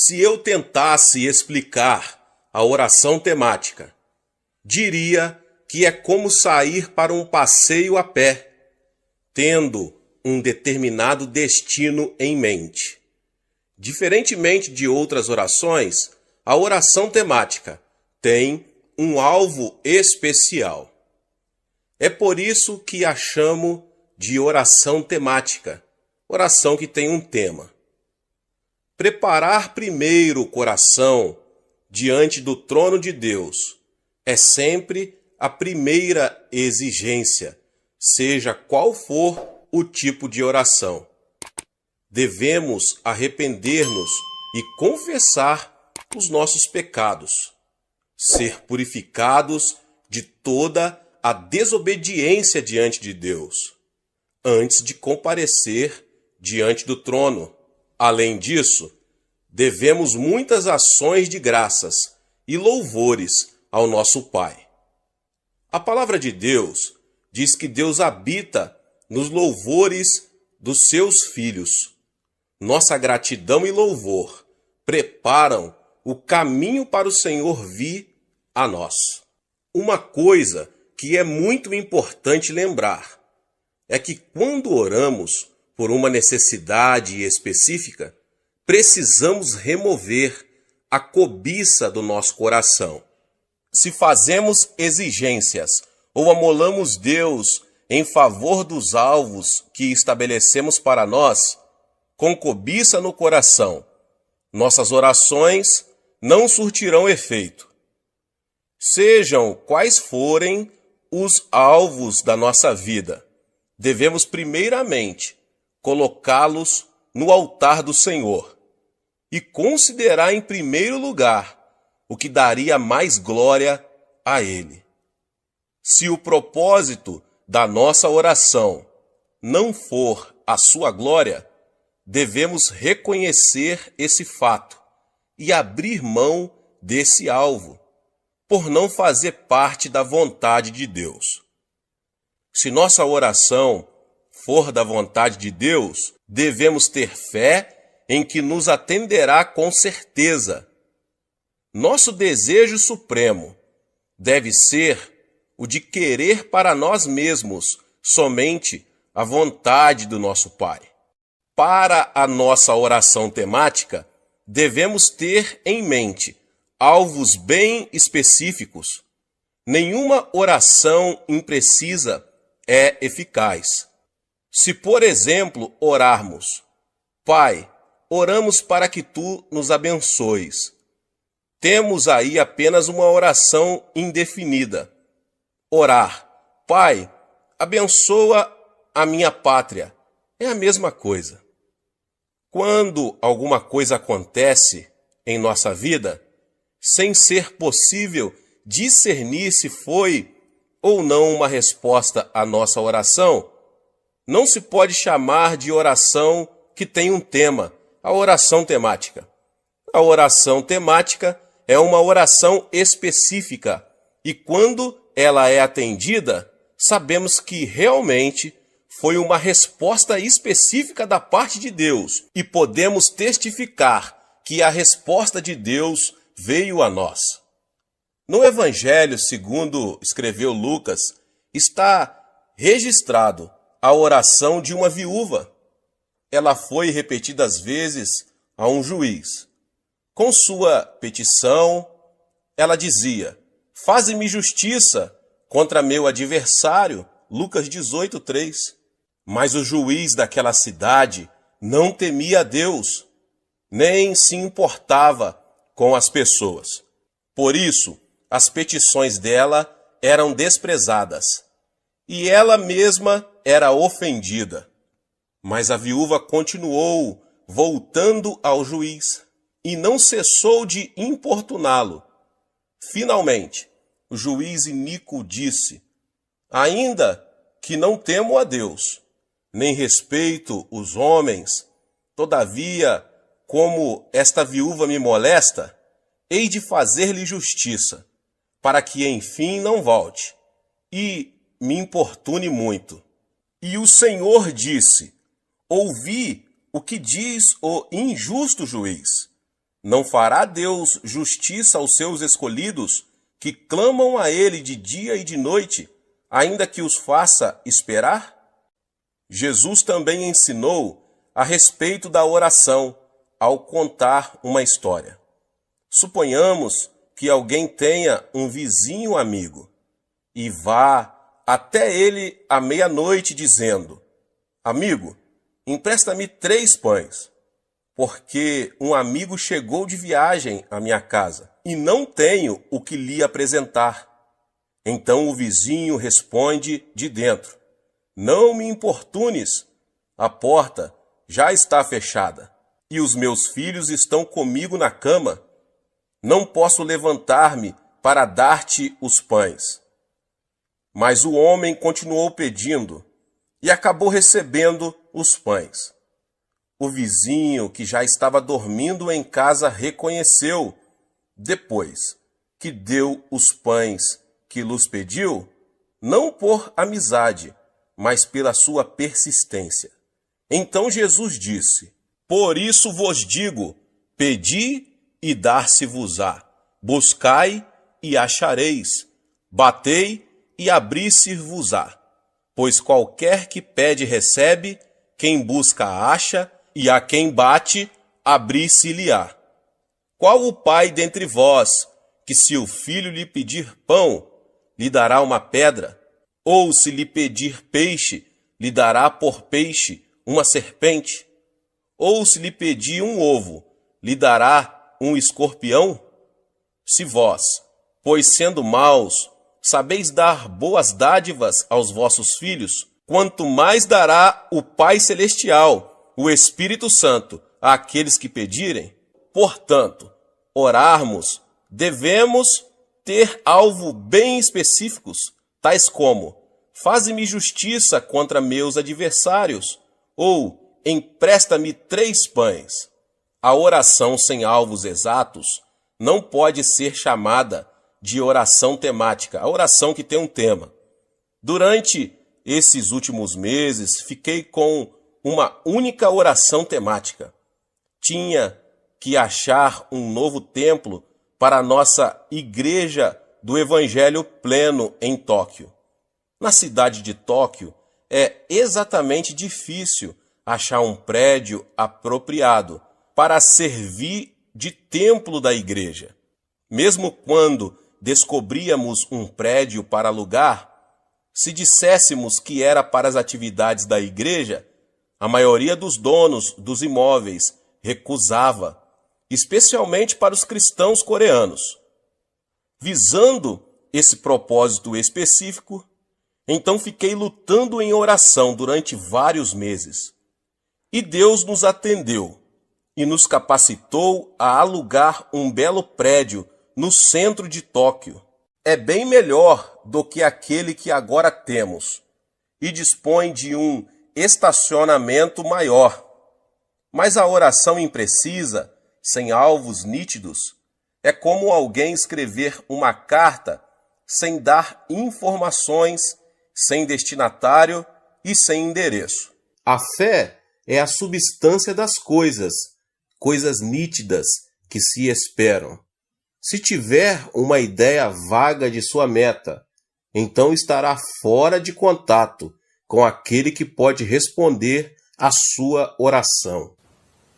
Se eu tentasse explicar a oração temática, diria que é como sair para um passeio a pé, tendo um determinado destino em mente. Diferentemente de outras orações, a oração temática tem um alvo especial. É por isso que a chamo de oração temática, oração que tem um tema. Preparar primeiro o coração diante do trono de Deus é sempre a primeira exigência, seja qual for o tipo de oração. Devemos arrepender-nos e confessar os nossos pecados, ser purificados de toda a desobediência diante de Deus, antes de comparecer diante do trono. Além disso, devemos muitas ações de graças e louvores ao nosso Pai. A palavra de Deus diz que Deus habita nos louvores dos seus filhos. Nossa gratidão e louvor preparam o caminho para o Senhor vir a nós. Uma coisa que é muito importante lembrar é que quando oramos por uma necessidade específica, precisamos remover a cobiça do nosso coração. Se fazemos exigências ou amolamos Deus em favor dos alvos que estabelecemos para nós, com cobiça no coração, nossas orações não surtirão efeito. Sejam quais forem os alvos da nossa vida, devemos primeiramente colocá-los no altar do Senhor e considerar em primeiro lugar o que daria mais glória a Ele. Se o propósito da nossa oração não for a sua glória, devemos reconhecer esse fato e abrir mão desse alvo, por não fazer parte da vontade de Deus. Se nossa oração for da vontade de Deus, devemos ter fé em que nos atenderá com certeza. Nosso desejo supremo deve ser o de querer para nós mesmos somente a vontade do nosso Pai. Para a nossa oração temática, devemos ter em mente alvos bem específicos. Nenhuma oração imprecisa é eficaz. Se, por exemplo, orarmos: Pai, oramos para que Tu nos abençoes, temos aí apenas uma oração indefinida. Orar: Pai, abençoa a minha pátria, é a mesma coisa. Quando alguma coisa acontece em nossa vida, sem ser possível discernir se foi ou não uma resposta à nossa oração, não se pode chamar de oração que tem um tema, a oração temática. A oração temática é uma oração específica e quando ela é atendida, sabemos que realmente foi uma resposta específica da parte de Deus e podemos testificar que a resposta de Deus veio a nós. No Evangelho, segundo escreveu Lucas, está registrado a oração de uma viúva. Ela foi repetidas vezes a um juiz. Com sua petição, ela dizia: faze-me justiça contra meu adversário, Lucas 18:3. Mas o juiz daquela cidade não temia a Deus, nem se importava com as pessoas. Por isso, as petições dela eram desprezadas, e ela mesma era ofendida. Mas a viúva continuou voltando ao juiz, e não cessou de importuná-lo. Finalmente, o juiz iníquo disse: ainda que não temo a Deus, nem respeito os homens, todavia, como esta viúva me molesta, hei de fazer-lhe justiça, para que enfim não volte, e me importune muito. E o Senhor disse: ouvi o que diz o injusto juiz. Não fará Deus justiça aos seus escolhidos, que clamam a Ele de dia e de noite, ainda que os faça esperar? Jesus também ensinou a respeito da oração ao contar uma história. Suponhamos que alguém tenha um vizinho amigo e vá até ele à meia-noite dizendo: Amigo, empresta-me 3 pães, porque um amigo chegou de viagem à minha casa e não tenho o que lhe apresentar. Então o vizinho responde de dentro: Não me importunes, a porta já está fechada e os meus filhos estão comigo na cama. Não posso levantar-me para dar-te os pães. Mas o homem continuou pedindo e acabou recebendo os pães. O vizinho, que já estava dormindo em casa, reconheceu, depois que deu os pães que lhes pediu, não por amizade, mas pela sua persistência. Então Jesus disse: Por isso vos digo, pedi e dar-se-vos-á, buscai e achareis, batei e abrir-se-vos-á. Pois qualquer que pede recebe, quem busca acha, e a quem bate abrir-se-lhe-á. Qual o pai dentre vós, que se o filho lhe pedir pão, lhe dará uma pedra? Ou se lhe pedir peixe, lhe dará por peixe uma serpente? Ou se lhe pedir um ovo, lhe dará um escorpião? Se vós, pois sendo maus, sabeis dar boas dádivas aos vossos filhos, quanto mais dará o Pai Celestial, o Espírito Santo, àqueles que pedirem? Portanto, orarmos, devemos ter alvo bem específicos, tais como: faze-me justiça contra meus adversários, ou empresta-me 3 pães. A oração sem alvos exatos não pode ser chamada de oração temática, a oração que tem um tema. Durante esses últimos meses, fiquei com uma única oração temática. Tinha que achar um novo templo para a nossa Igreja do Evangelho Pleno em Tóquio. Na cidade de Tóquio, é exatamente difícil achar um prédio apropriado para servir de templo da igreja. Mesmo quando descobríamos um prédio para alugar, se disséssemos que era para as atividades da igreja, a maioria dos donos dos imóveis recusava, especialmente para os cristãos coreanos. Visando esse propósito específico, então fiquei lutando em oração durante vários meses. E Deus nos atendeu e nos capacitou a alugar um belo prédio no centro de Tóquio. É bem melhor do que aquele que agora temos e dispõe de um estacionamento maior. Mas a oração imprecisa, sem alvos nítidos, é como alguém escrever uma carta sem dar informações, sem destinatário e sem endereço. A fé é a substância das coisas, coisas nítidas que se esperam. Se tiver uma ideia vaga de sua meta, então estará fora de contato com aquele que pode responder à sua oração.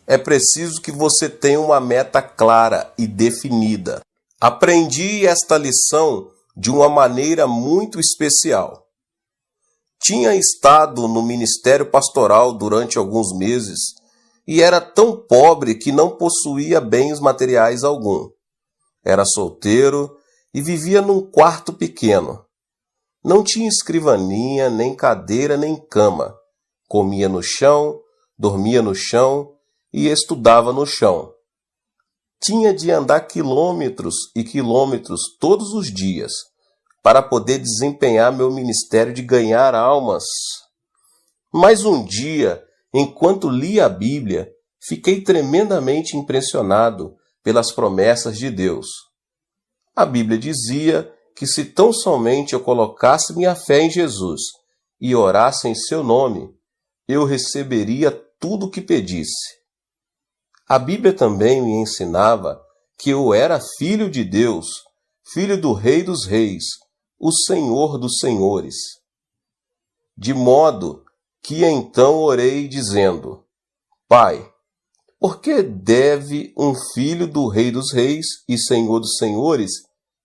É preciso que você tenha uma meta clara e definida. Aprendi esta lição de uma maneira muito especial. Tinha estado no ministério pastoral durante alguns meses e era tão pobre que não possuía bens materiais algum. Era solteiro e vivia num quarto pequeno. Não tinha escrivaninha, nem cadeira, nem cama. Comia no chão, dormia no chão e estudava no chão. Tinha de andar quilômetros e quilômetros todos os dias para poder desempenhar meu ministério de ganhar almas. Mas um dia, enquanto lia a Bíblia, fiquei tremendamente impressionado pelas promessas de Deus. A Bíblia dizia que se tão somente eu colocasse minha fé em Jesus e orasse em seu nome, eu receberia tudo o que pedisse. A Bíblia também me ensinava que eu era filho de Deus, filho do Rei dos Reis, o Senhor dos Senhores. De modo que então orei dizendo: Pai, por que deve um filho do Rei dos Reis e Senhor dos Senhores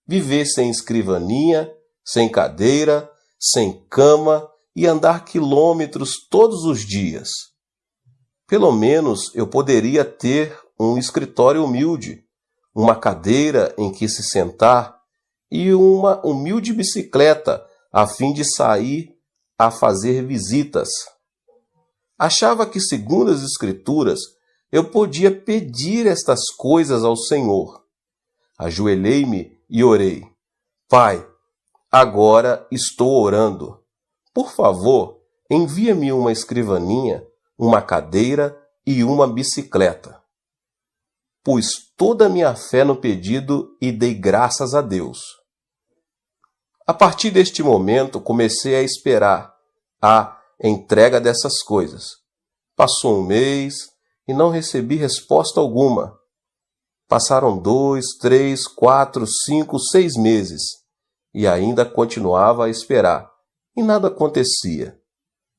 viver sem escrivaninha, sem cadeira, sem cama e andar quilômetros todos os dias? Pelo menos eu poderia ter um escritório humilde, uma cadeira em que se sentar e uma humilde bicicleta a fim de sair a fazer visitas. Achava que, segundo as Escrituras, eu podia pedir estas coisas ao Senhor. Ajoelhei-me e orei: Pai, agora estou orando. Por favor, envia-me uma escrivaninha, uma cadeira e uma bicicleta. Pus toda a minha fé no pedido e dei graças a Deus. A partir deste momento, comecei a esperar a entrega dessas coisas. Passou um mês e não recebi resposta alguma. Passaram 2, 3, 4, 5, 6 meses e ainda continuava a esperar e nada acontecia.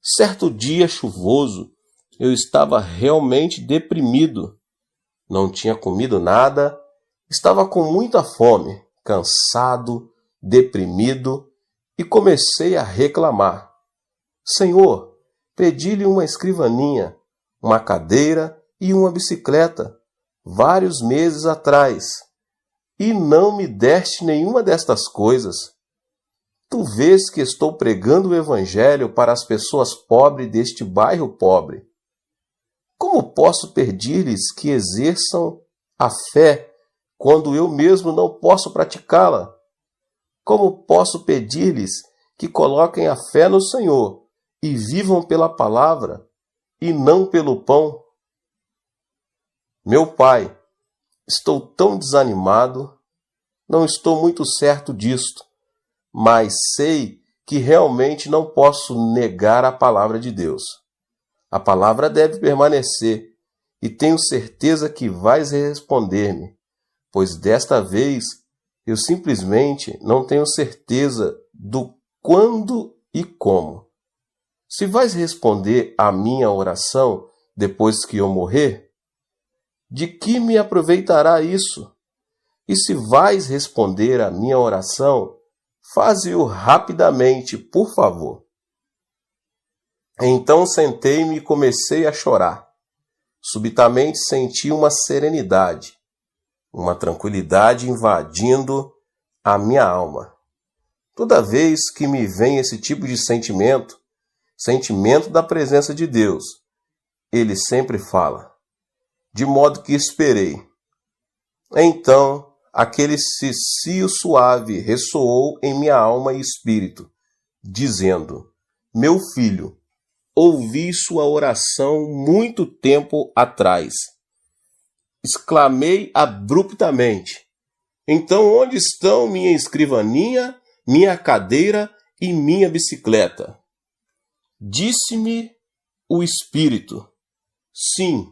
Certo dia chuvoso, eu estava realmente deprimido. Não tinha comido nada, estava com muita fome, cansado, deprimido e comecei a reclamar. Senhor, pedi-lhe uma escrivaninha, uma cadeira e uma bicicleta vários meses atrás e não me deste nenhuma destas coisas. Tu vês que estou pregando o Evangelho para as pessoas pobres deste bairro pobre. Como posso pedir-lhes que exerçam a fé quando eu mesmo não posso praticá-la? Como posso pedir-lhes que coloquem a fé no Senhor e vivam pela palavra e não pelo pão? Meu Pai, estou tão desanimado, não estou muito certo disto, mas sei que realmente não posso negar a palavra de Deus. A palavra deve permanecer, e tenho certeza que vais responder-me, pois desta vez eu simplesmente não tenho certeza do quando e como. Se vais responder à minha oração depois que eu morrer, de que me aproveitará isso? E se vais responder à minha oração, faze-o rapidamente, por favor. Então sentei-me e comecei a chorar. Subitamente senti uma serenidade, uma tranquilidade invadindo a minha alma. Toda vez que me vem esse tipo de sentimento da presença de Deus, ele sempre fala, de modo que esperei. Então, aquele cicio suave ressoou em minha alma e espírito, dizendo: Meu filho, ouvi sua oração muito tempo atrás. Exclamei abruptamente: Então onde estão minha escrivaninha, minha cadeira e minha bicicleta? Disse-me o Espírito: Sim,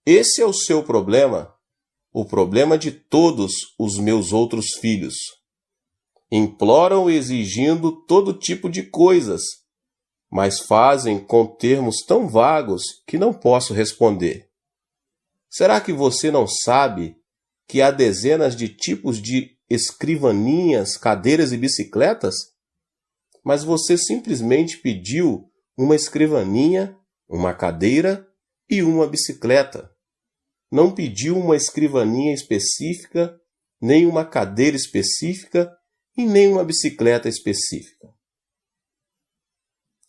esse é o seu problema, o problema de todos os meus outros filhos. Imploram exigindo todo tipo de coisas, mas fazem com termos tão vagos que não posso responder. Será que você não sabe que há dezenas de tipos de escrivaninhas, cadeiras e bicicletas? Mas você simplesmente pediu uma escrivaninha, uma cadeira e uma bicicleta. Não pediu uma escrivaninha específica, nem uma cadeira específica e nem uma bicicleta específica.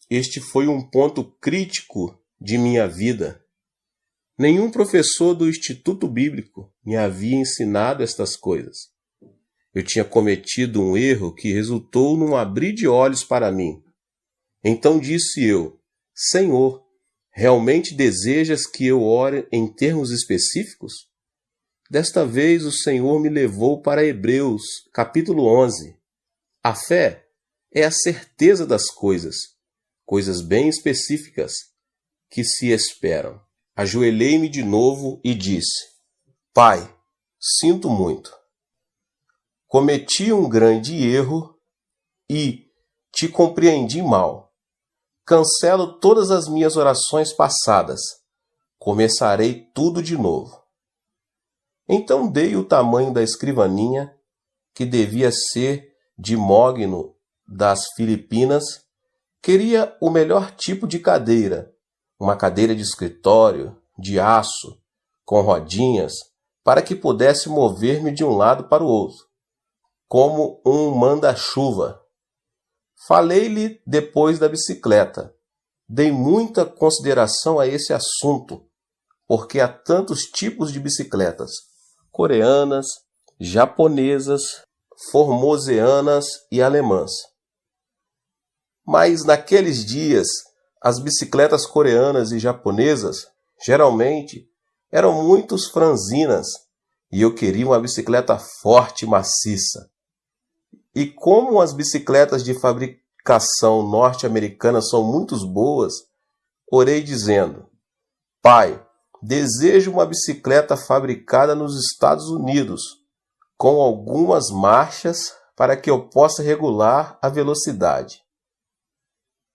Este foi um ponto crítico de minha vida. Nenhum professor do Instituto Bíblico me havia ensinado estas coisas. Eu tinha cometido um erro que resultou num abrir de olhos para mim. Então disse eu: Senhor, realmente desejas que eu ore em termos específicos? Desta vez o Senhor me levou para Hebreus, capítulo 11. A fé é a certeza das coisas bem específicas que se esperam, ajoelhei-me de novo e disse: Pai, sinto muito. Cometi um grande erro e te compreendi mal. Cancelo todas as minhas orações passadas. Começarei tudo de novo. Então dei o tamanho da escrivaninha, que devia ser de mogno das Filipinas. Queria o melhor tipo de cadeira, uma cadeira de escritório, de aço, com rodinhas, para que pudesse mover-me de um lado para o outro, como um manda-chuva. Falei-lhe depois da bicicleta. Dei muita consideração a esse assunto, porque há tantos tipos de bicicletas: coreanas, japonesas, formoseanas e alemãs. Mas naqueles dias, as bicicletas coreanas e japonesas, geralmente, eram muito franzinas, e eu queria uma bicicleta forte e maciça. E como as bicicletas de fabricação norte-americana são muito boas, orei dizendo: Pai, desejo uma bicicleta fabricada nos Estados Unidos, com algumas marchas para que eu possa regular a velocidade.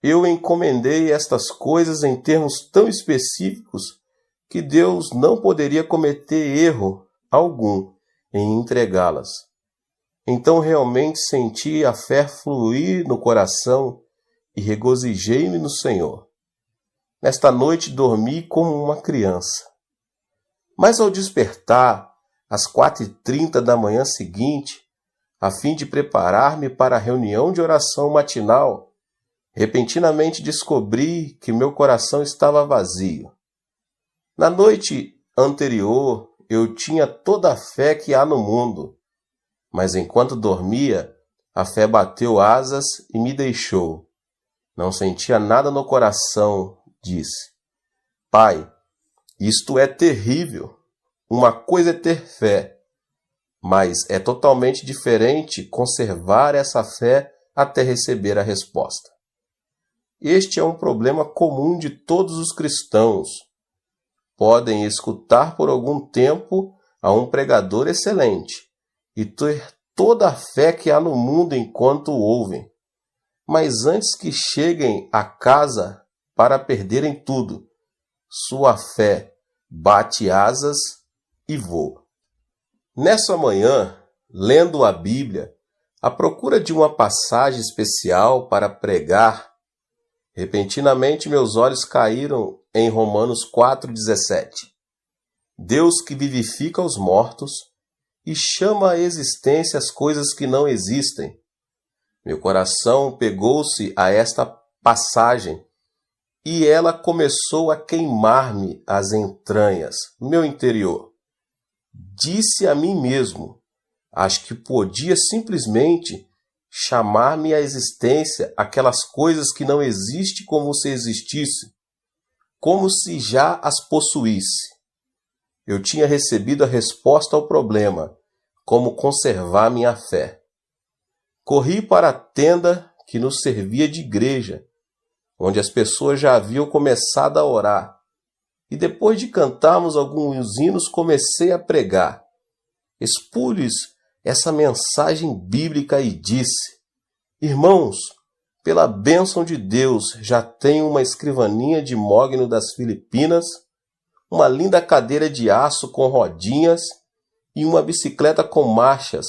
Eu encomendei estas coisas em termos tão específicos que Deus não poderia cometer erro algum em entregá-las. Então realmente senti a fé fluir no coração e regozijei-me no Senhor. Nesta noite dormi como uma criança. Mas ao despertar, às 4h30 da manhã seguinte, a fim de preparar-me para a reunião de oração matinal, repentinamente descobri que meu coração estava vazio. Na noite anterior, eu tinha toda a fé que há no mundo, mas enquanto dormia, a fé bateu asas e me deixou. Não sentia nada no coração, disse. Pai, isto é terrível. Uma coisa é ter fé, mas é totalmente diferente conservar essa fé até receber a resposta. Este é um problema comum de todos os cristãos. Podem escutar por algum tempo a um pregador excelente e ter toda a fé que há no mundo enquanto o ouvem. Mas antes que cheguem a casa para perderem tudo, sua fé bate asas e voa. Nessa manhã, lendo a Bíblia, à procura de uma passagem especial para pregar, repentinamente meus olhos caíram em Romanos 4,17. Deus que vivifica os mortos e chama à existência as coisas que não existem. Meu coração pegou-se a esta passagem e ela começou a queimar-me as entranhas, meu interior. Disse a mim mesmo, acho que podia simplesmente chamar-me à existência aquelas coisas que não existem como se existisse, como se já as possuísse. Eu tinha recebido a resposta ao problema, como conservar minha fé. Corri para a tenda que nos servia de igreja, onde as pessoas já haviam começado a orar, e depois de cantarmos alguns hinos comecei a pregar. Expus-lhes essa mensagem bíblica e disse: Irmãos, pela bênção de Deus já tenho uma escrivaninha de mogno das Filipinas, uma linda cadeira de aço com rodinhas e uma bicicleta com marchas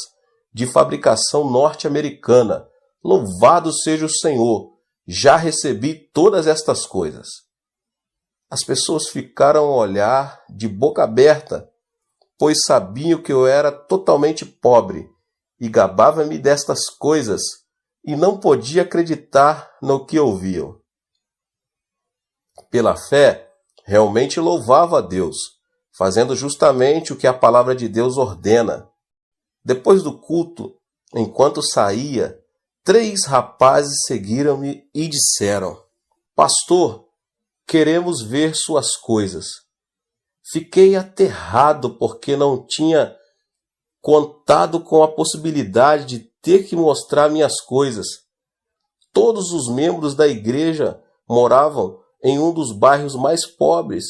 de fabricação norte-americana. Louvado seja o Senhor! Já recebi todas estas coisas. As pessoas ficaram a olhar de boca aberta, pois sabiam que eu era totalmente pobre e gabava-me destas coisas e não podia acreditar no que ouviam. Pela fé, realmente louvava a Deus, fazendo justamente o que a palavra de Deus ordena. Depois do culto, enquanto saía, 3 rapazes seguiram-me e disseram: Pastor, queremos ver suas coisas. Fiquei aterrado porque não tinha contado com a possibilidade de ter que mostrar minhas coisas. Todos os membros da igreja moravam em um dos bairros mais pobres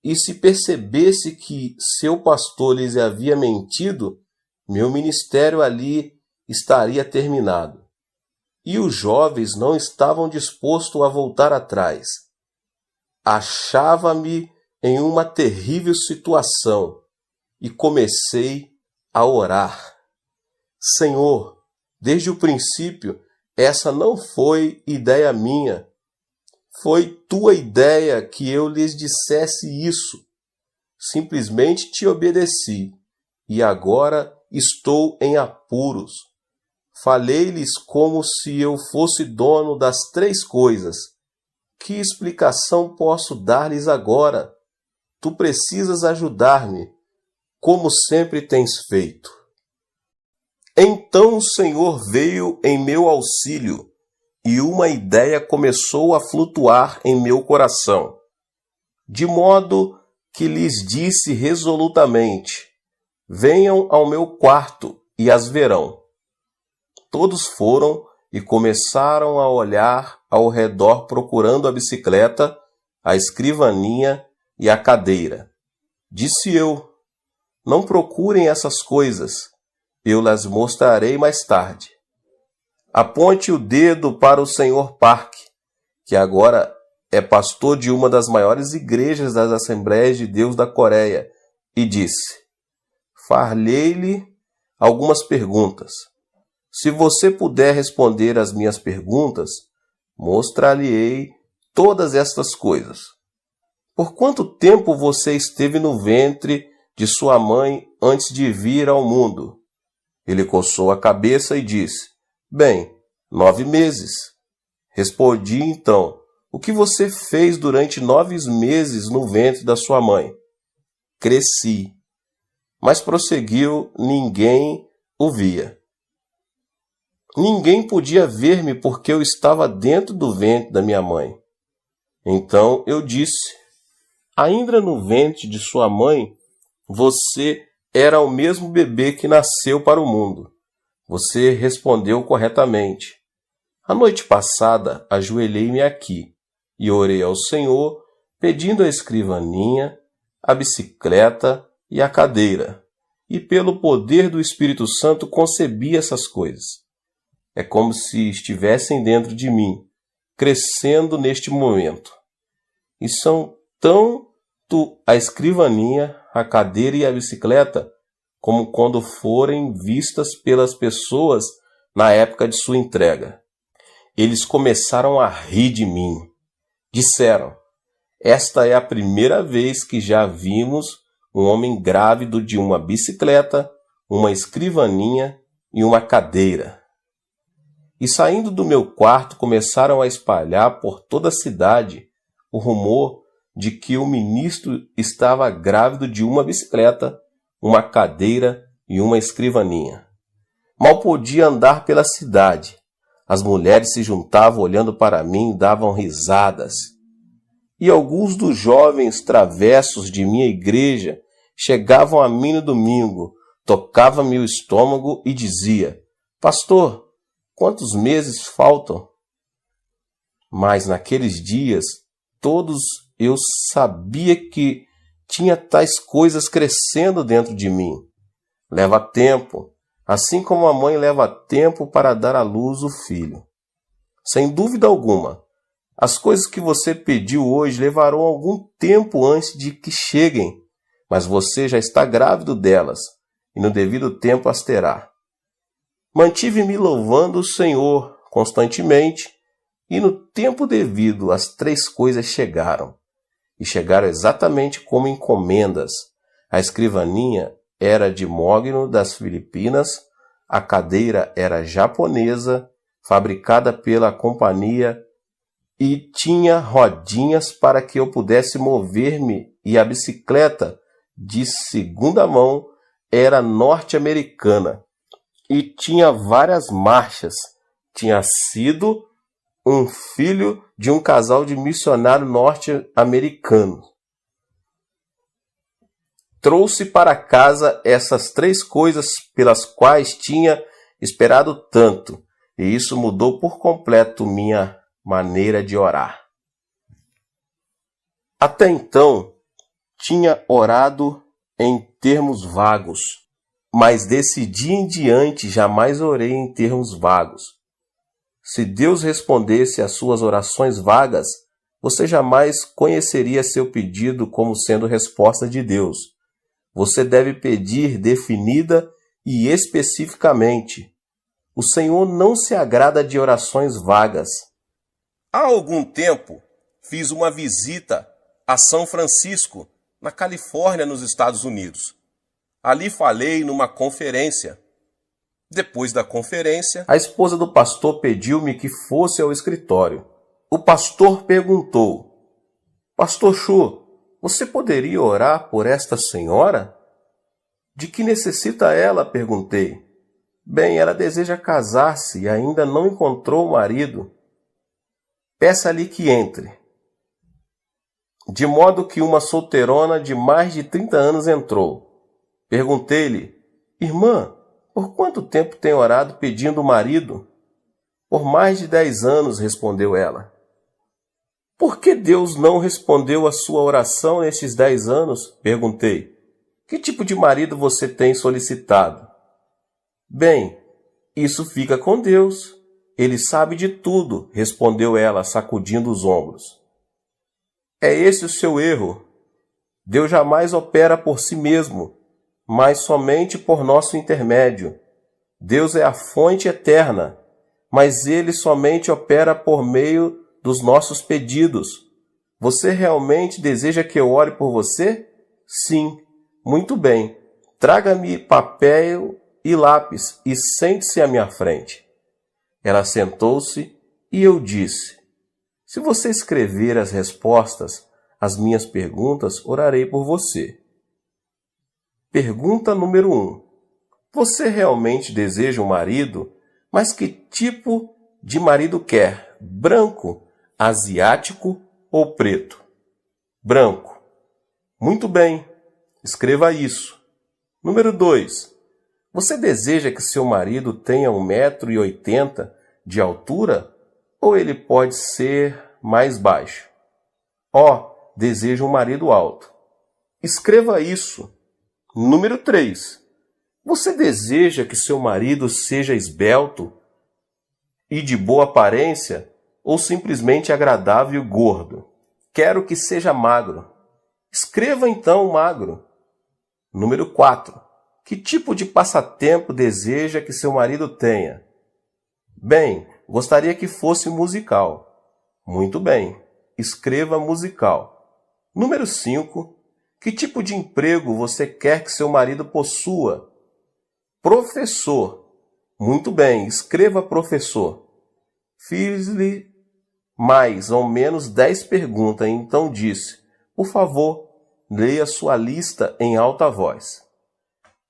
e se percebesse que seu pastor lhes havia mentido, meu ministério ali estaria terminado. E os jovens não estavam dispostos a voltar atrás. Achava-me em uma terrível situação e comecei a orar. Senhor, desde o princípio, essa não foi ideia minha. Foi tua ideia que eu lhes dissesse isso. Simplesmente te obedeci e agora estou em apuros. Falei-lhes como se eu fosse dono das três coisas. Que explicação posso dar-lhes agora? Tu precisas ajudar-me, como sempre tens feito. Então o Senhor veio em meu auxílio, e uma ideia começou a flutuar em meu coração, de modo que lhes disse resolutamente: venham ao meu quarto e as verão. Todos foram e começaram a olhar ao redor procurando a bicicleta, a escrivaninha e a cadeira. Disse eu: não procurem essas coisas, eu las mostrarei mais tarde. Aponte o dedo para o Sr. Park, que agora é pastor de uma das maiores igrejas das Assembleias de Deus da Coreia, e disse: far-lhe algumas perguntas. Se você puder responder às minhas perguntas, mostrar-lhe-ei todas estas coisas. Por quanto tempo você esteve no ventre de sua mãe antes de vir ao mundo? Ele coçou a cabeça e disse: bem, 9 meses. Respondi então: o que você fez durante 9 meses no ventre da sua mãe? Cresci. Mas prosseguiu: ninguém o via. Ninguém podia ver-me porque eu estava dentro do ventre da minha mãe. Então eu disse: ainda no ventre de sua mãe, você era o mesmo bebê que nasceu para o mundo. Você respondeu corretamente. A noite passada, ajoelhei-me aqui e orei ao Senhor, pedindo a escrivaninha, a bicicleta e a cadeira. E pelo poder do Espírito Santo concebi essas coisas. É como se estivessem dentro de mim, crescendo neste momento. E são tanto a escrivaninha, a cadeira e a bicicleta, como quando forem vistas pelas pessoas na época de sua entrega. Eles começaram a rir de mim. Disseram: esta é a primeira vez que já vimos um homem grávido de uma bicicleta, uma escrivaninha e uma cadeira. E saindo do meu quarto começaram a espalhar por toda a cidade o rumor de que o ministro estava grávido de uma bicicleta, uma cadeira e uma escrivaninha. Mal podia andar pela cidade. As mulheres se juntavam olhando para mim e davam risadas. E alguns dos jovens travessos de minha igreja chegavam a mim no domingo, tocavam-me o estômago e dizia: pastor, quantos meses faltam? Mas naqueles dias, todos eu sabia que tinha tais coisas crescendo dentro de mim. Leva tempo, assim como a mãe leva tempo para dar à luz o filho. Sem dúvida alguma, as coisas que você pediu hoje levarão algum tempo antes de que cheguem, mas você já está grávido delas, e no devido tempo as terá. Mantive-me louvando o Senhor constantemente, e no tempo devido as 3 coisas chegaram. E chegaram exatamente como encomendas. A escrivaninha era de mogno das Filipinas, a cadeira era japonesa, fabricada pela companhia, e tinha rodinhas para que eu pudesse mover-me, e a bicicleta, de segunda mão, era norte-americana, e tinha várias marchas. Tinha sido um filho de um casal de missionário norte-americano. Trouxe para casa essas 3 coisas pelas quais tinha esperado tanto, e isso mudou por completo minha maneira de orar. Até então, Tinha orado em termos vagos, mas desse dia em diante jamais orei em termos vagos. Se Deus respondesse às suas orações vagas, você jamais conheceria seu pedido como sendo resposta de Deus. Você deve pedir definida e especificamente. O Senhor não se agrada de orações vagas. Há algum tempo, fiz uma visita a São Francisco, na Califórnia, nos Estados Unidos. Ali falei numa conferência. Depois da conferência, a esposa do pastor pediu-me que fosse ao escritório. O pastor perguntou: Pastor Chu, você poderia orar por esta senhora? De que necessita ela? Perguntei. Bem, ela deseja casar-se e ainda não encontrou o marido. Peça-lhe que entre. De modo que uma solteirona de mais de 30 anos entrou. Perguntei-lhe: Irmã, por quanto tempo tem orado pedindo o marido? Por mais de 10 anos, respondeu ela. Por que Deus não respondeu a sua oração nestes 10 anos? Perguntei. Que tipo de marido você tem solicitado? Bem, isso fica com Deus. Ele sabe de tudo, respondeu ela, sacudindo os ombros. É esse o seu erro. Deus jamais opera por si mesmo, mas somente por nosso intermédio. Deus é a fonte eterna, mas Ele somente opera por meio dos nossos pedidos. Você realmente deseja que eu ore por você? Sim. Muito bem. Traga-me papel e lápis e sente-se à minha frente. Ela sentou-se e eu disse: Se você escrever as respostas às minhas perguntas, orarei por você. Pergunta número 1. Você realmente deseja um marido? Mas que tipo de marido quer? Branco, asiático ou preto? Branco. Muito bem. Escreva isso. Número 2. Você deseja que seu marido tenha 1,80 m de altura ou ele pode ser mais baixo? Deseja um marido alto. Escreva isso. Número 3. Você deseja que seu marido seja esbelto e de boa aparência ou simplesmente agradável e gordo? Quero que seja magro. Escreva então magro. Número 4. Que tipo de passatempo deseja que seu marido tenha? Bem, gostaria que fosse musical. Muito bem. Escreva musical. Número 5. Que tipo de emprego você quer que seu marido possua? Professor. Muito bem. Escreva professor. Fiz-lhe mais ou menos 10 perguntas, então disse: Por favor, leia sua lista em alta voz.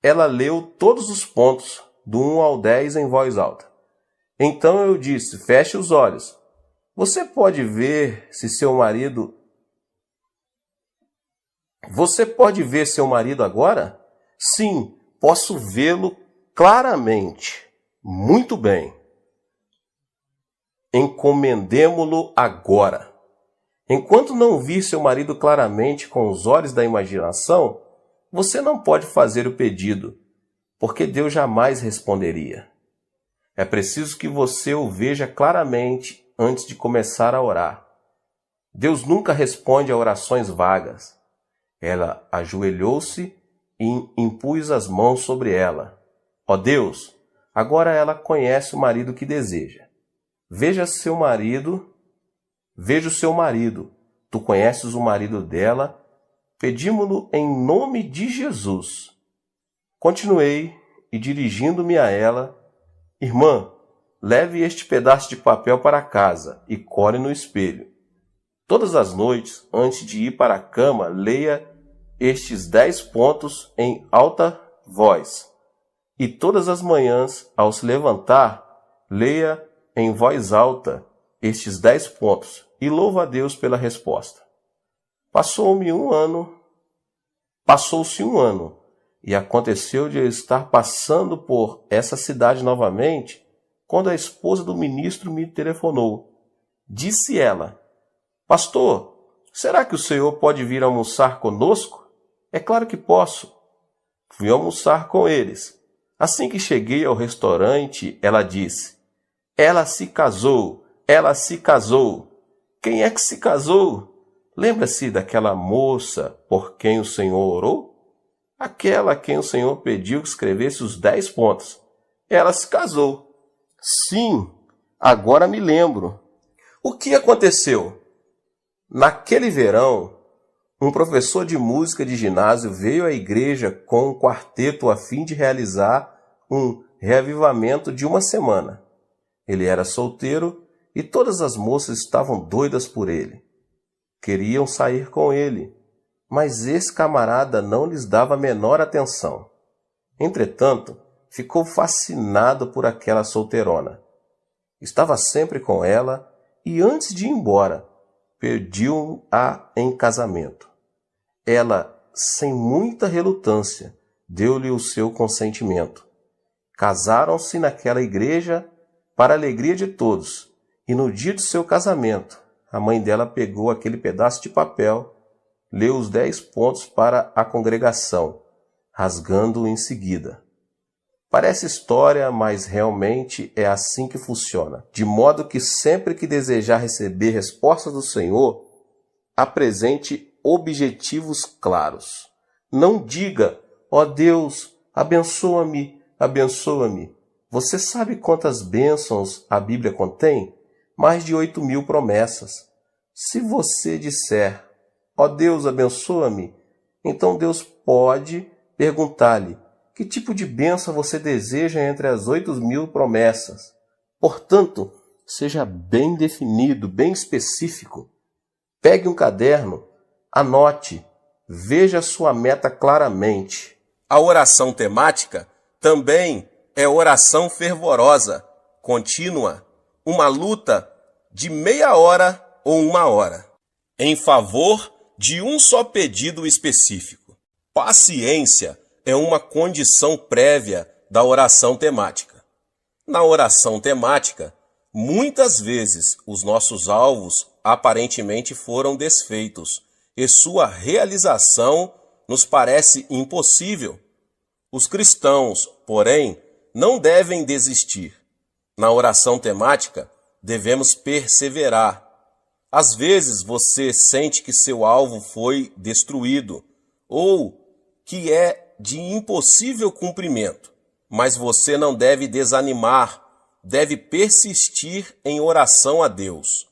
Ela leu todos os pontos, do 1 ao 10 em voz alta. Então eu disse: Feche os olhos. Você pode ver seu marido agora? Sim, posso vê-lo claramente. Muito bem. Encomendemo-lo agora. Enquanto não vir seu marido claramente com os olhos da imaginação, você não pode fazer o pedido, porque Deus jamais responderia. É preciso que você o veja claramente antes de começar a orar. Deus nunca responde a orações vagas. Ela ajoelhou-se e impus as mãos sobre ela. Ó Deus, agora ela conhece o marido que deseja. Veja o seu marido. Tu conheces o marido dela. Pedimo-lo em nome de Jesus. Continuei e, dirigindo-me a ela: Irmã, leve este pedaço de papel para casa e cole no espelho. Todas as noites, antes de ir para a cama, leia estes 10 pontos em alta voz. E todas as manhãs, ao se levantar, leia em voz alta estes 10 pontos e louva a Deus pela resposta. Passou-se um ano, e aconteceu de eu estar passando por essa cidade novamente, quando a esposa do ministro me telefonou. Disse ela: Pastor, será que o senhor pode vir almoçar conosco? É claro que posso. Fui almoçar com eles. Assim que cheguei ao restaurante, ela disse: ela se casou, ela se casou. Quem é que se casou? Lembra-se daquela moça por quem o senhor orou? Aquela a quem o senhor pediu que escrevesse os 10 pontos. Ela se casou. Sim, agora me lembro. O que aconteceu? Naquele verão, um professor de música de ginásio veio à igreja com um quarteto a fim de realizar um reavivamento de uma semana. Ele era solteiro e todas as moças estavam doidas por ele. Queriam sair com ele, mas esse camarada não lhes dava a menor atenção. Entretanto, ficou fascinado por aquela solteirona. Estava sempre com ela e, antes de ir embora, pediu-a em casamento. Ela, sem muita relutância, deu-lhe o seu consentimento. Casaram-se naquela igreja para a alegria de todos, e no dia do seu casamento, a mãe dela pegou aquele pedaço de papel, leu os 10 pontos para a congregação, rasgando-o em seguida. Parece história, mas realmente é assim que funciona. De modo que sempre que desejar receber respostas do Senhor, apresente objetivos claros. Não diga: ó Deus, abençoa-me, abençoa-me. Você sabe quantas bênçãos a Bíblia contém? Mais de 8.000 promessas. Se você disser: ó Deus, abençoa-me, então Deus pode perguntar-lhe: que tipo de bênção você deseja entre as 8.000 promessas? Portanto, seja bem definido, bem específico. Pegue um caderno, anote, veja sua meta claramente. A oração temática também é oração fervorosa, contínua, uma luta de meia hora ou 1 hora, em favor de um só pedido específico. Paciência é uma condição prévia da oração temática. Na oração temática, muitas vezes os nossos alvos aparentemente foram desfeitos e sua realização nos parece impossível. Os cristãos, porém, não devem desistir. Na oração temática, devemos perseverar. Às vezes você sente que seu alvo foi destruído ou que é de impossível cumprimento, mas você não deve desanimar, deve persistir em oração a Deus.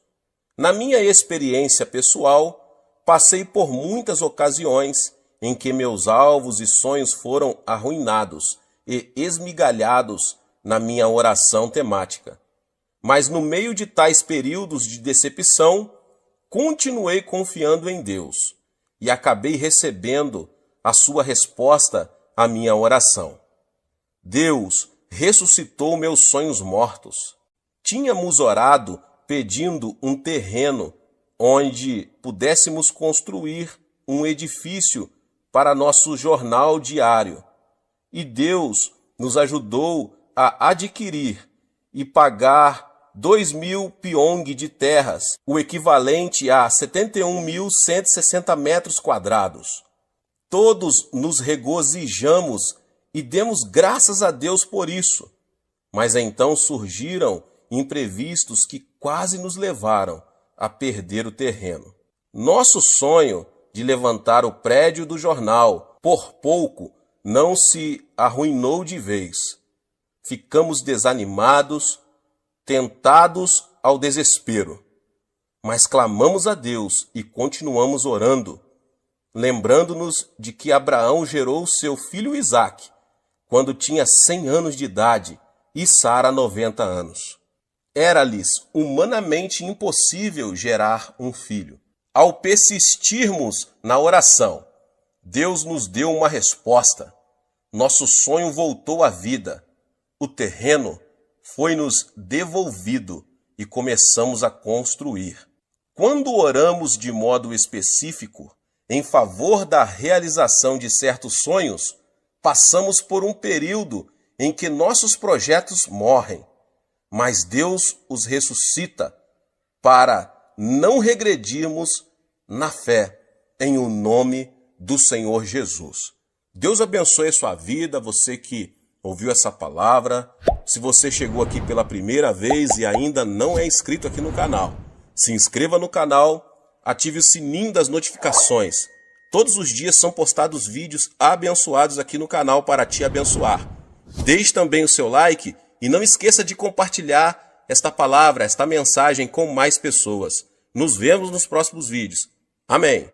Na minha experiência pessoal, passei por muitas ocasiões em que meus alvos e sonhos foram arruinados e esmigalhados na minha oração temática. Mas no meio de tais períodos de decepção, continuei confiando em Deus e acabei recebendo a sua resposta à minha oração. Deus ressuscitou meus sonhos mortos. Tínhamos orado pedindo um terreno onde pudéssemos construir um edifício para nosso jornal diário. E Deus nos ajudou a adquirir e pagar 2.000 piong de terras, o equivalente a 71.160 metros quadrados. Todos nos regozijamos e demos graças a Deus por isso. Mas então surgiram imprevistos que quase nos levaram a perder o terreno. Nosso sonho de levantar o prédio do jornal, por pouco, não se arruinou de vez. Ficamos desanimados, tentados ao desespero. Mas clamamos a Deus e continuamos orando, lembrando-nos de que Abraão gerou seu filho Isaque quando tinha 100 anos de idade e Sara 90 anos. Era-lhes humanamente impossível gerar um filho. Ao persistirmos na oração, Deus nos deu uma resposta. Nosso sonho voltou à vida. O terreno foi-nos devolvido e começamos a construir. Quando oramos de modo específico em favor da realização de certos sonhos, passamos por um período em que nossos projetos morrem, mas Deus os ressuscita para não regredirmos na fé, em o nome do Senhor Jesus. Deus abençoe a sua vida, você que ouviu essa palavra. Se você chegou aqui pela primeira vez e ainda não é inscrito aqui no canal, se inscreva no canal, ative o sininho das notificações. Todos os dias são postados vídeos abençoados aqui no canal para te abençoar. Deixe também o seu like e não esqueça de compartilhar esta palavra, esta mensagem com mais pessoas. Nos vemos nos próximos vídeos. Amém.